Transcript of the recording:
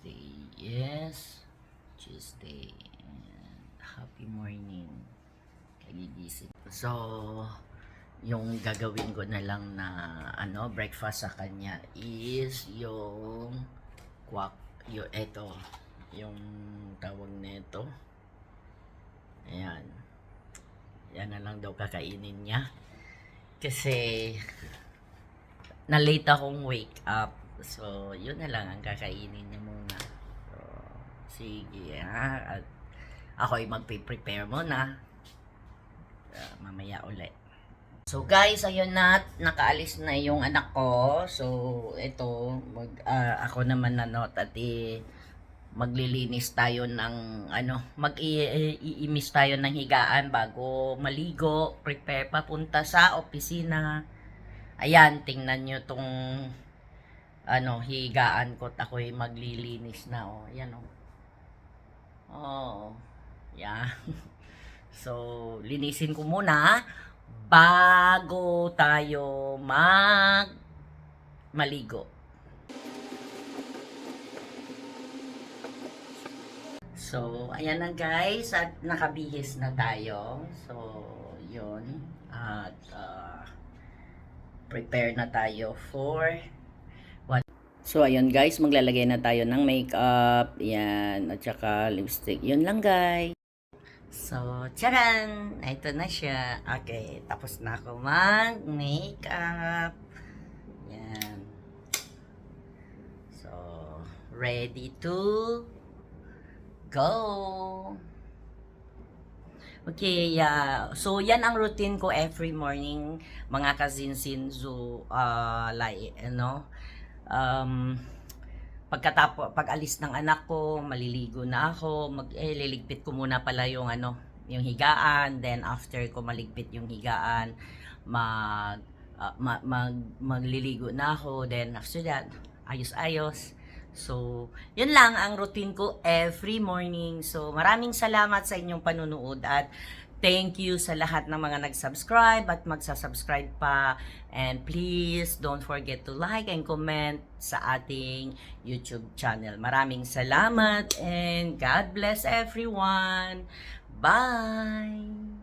Today is Tuesday. And happy morning. Kagigising. So, yung gagawin ko na lang na breakfast sa kanya is yung yung tawag nito. Ayan. Yan na lang daw kakainin niya. Kasi na-late akong wake up. So, yun na lang ang kakainin niya muna. So, sige ha. At ako ay magpe-prepare muna. Mamaya ulit. So guys, ayun na, nakaalis na yung anak ko. So, ito, ako naman maglilinis tayo ng mag-iimis tayo ng higaan bago maligo, prepare papunta sa opisina. Ayan, tingnan nyo tong higaan ko, ako'y maglilinis na, ayan, yeah. So, linisin ko muna bago tayo maligo. So, ayan na guys, at nakabihis na tayo. So, yun. At prepare na tayo for So, ayun guys, maglalagay na tayo ng makeup. Yan, at saka lipstick. Yun lang guys. So, tcharan! Ito na siya. Okay, tapos na ako mag-makeup. Yan. So, ready to go! Okay, so yan ang routine ko every morning, mga kazinsinzo, pag-alis ng anak ko, maliligo na ako, liligpit ko muna pala yung yung higaan, then after ko maligpit yung higaan, magliligo na ako, then after that, ayos-ayos. So, yun lang ang routine ko every morning. So, maraming salamat sa inyong panunood at thank you sa lahat ng mga nag-subscribe at magsasubscribe pa. And please don't forget to like and comment sa ating YouTube channel. Maraming salamat and God bless everyone. Bye!